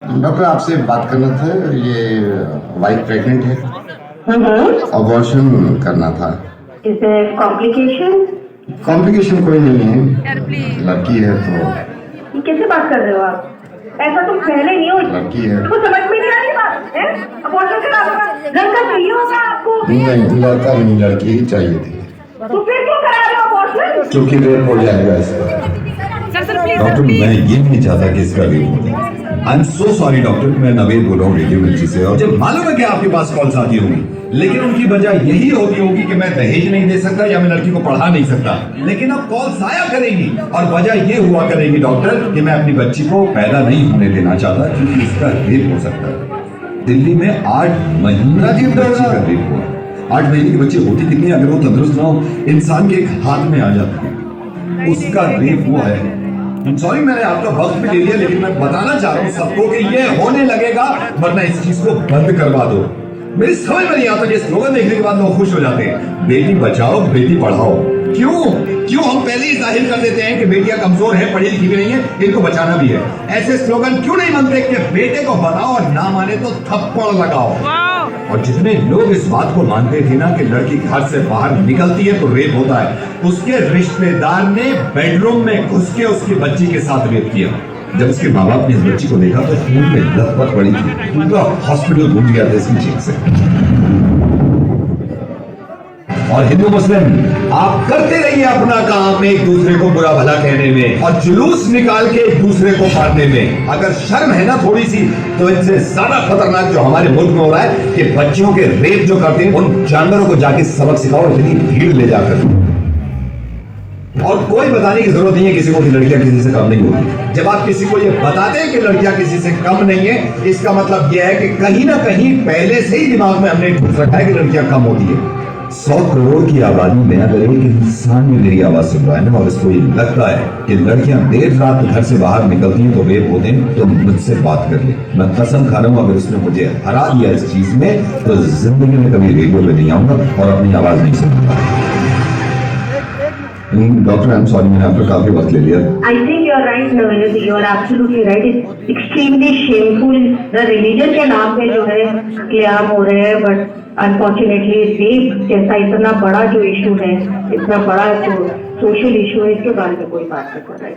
Doctor आपसे बात करना था। ये वाइफ प्रेग्नेंट है, अबॉर्शन करना था। कॉम्प्लिकेशन कॉम्प्लिकेशन कोई नहीं है, लड़की है तो। कैसे बात कर रहे हो आप? ऐसा तो पहले नहीं हो। लड़की है तो समझ में नहीं आ रही बात है? अबॉर्शन करा होगा, लड़का चाहिए होगा आपको। नहीं, लड़का नहीं, लड़की ही चाहिए थी। तो फिर क्यों करा रहे हो अबॉर्शन? क्योंकि रेप हो जाएगा इसका। डॉक्टर मैं ये नहीं चाहता कि इसका रेप हो। I am so sorry doctor, मैं नवेद बोल रहा हूँ रेडियो मिर्ची से, और मुझे मालूम है कि आपके पास कॉल्स आती होंगी, लेकिन उनकी वजह यही होती होगी कि मैं दहेज नहीं दे सकता या मैं लड़की को पढ़ा नहीं सकता। लेकिन अब कॉल्स आया करेंगी और वजह ये हुआ करेगी डॉक्टर कि मैं अपनी बच्ची को पैदा नहीं होने देना चाहता क्योंकि इसका रेप हो सकता है। दिल्ली में 8 महीने की बच्ची का रेप हुआ। 8 महीने की बच्ची होती कितनी, अगर वो तंदुरुस्त ना हो, इंसान के एक हाथ में आ जाती है, उसका रेप हुआ है। सॉरी मैंने आपका वक्त भी ले लिया, लेकिन मैं बताना चाह रहा हूँ सबको कि ये होने लगेगा, वरना इस चीज को बंद करवा दो। मेरी समझ में नहीं आता कि स्लोगन देखने के बाद लोग खुश हो जाते हैं, बेटी बचाओ बेटी पढ़ाओ। क्यों हम पहले ही जाहिर कर देते हैं कि बेटियां कमजोर हैं, पढ़ी लिखी भी नहीं है, इनको बचाना भी है। ऐसे स्लोगन क्यों नहीं बनते कि बेटे को बताओ और ना माने तो थप्पड़ लगाओ। और जितने लोग इस बात को मानते थे ना कि लड़की घर से बाहर निकलती है तो रेप होता है, उसके रिश्तेदार ने बेडरूम में घुस के उसकी बच्ची के साथ रेप किया। जब उसके माँ बाप ने इस बच्ची को देखा तो खून में लथपथ पड़ी थी, पूरा हॉस्पिटल घूम गया था इसकी चीख से। और हिंदू मुस्लिम आप करते रहिए अपना काम, एक दूसरे को बुरा भला कहने में और जुलूस निकाल के एक दूसरे को मारने में। अगर शर्म है ना थोड़ी सी, तो इनसे ज्यादा खतरनाक जो हमारे मुल्क में हो रहा है कि बच्चियों के रेप जो करते हैं, उन जानवरों को जाके सबक सिखाओ, इतनी भीड़ ले जाकर। और कोई बताने की जरूरत नहीं है किसी को कि लड़कियां किसी से कम नहीं होती। जब आप किसी को ये बताते हैं कि लड़कियां किसी से कम नहीं है, इसका मतलब यह है कि कहीं ना कहीं पहले से ही दिमाग में हमने ठूस रखा है कि लड़कियां कम होती है। 100 करोड़ की आबादी में अगर एक इंसान भी मेरी आवाज सुन रहा है ना, और इसको ये लगता है कि लड़कियां देर रात घर से बाहर निकलती हैं तो रेप होते हैं, तो मुझसे बात कर ले। मैं कसम खा रहा हूं, अगर उसने मुझे हरा दिया इस चीज में तो जिंदगी में कभी रेडियो पे नहीं आऊंगा और अपनी आवाज नहीं सुनूंगा। डॉक्टर आई एम सॉरी, मैंने आपका काफी वक्त ले लिया। I think you are right, Naved. You are absolutely right. It's extremely shameful. The religion के नाम पे जो है क्लेम हो रहे हैं, but unfortunately रेप जैसा इतना बड़ा जो इशू है, इतना बड़ा जो सोशल इशू है, इसके बारे में कोई बात नहीं कर रहा है।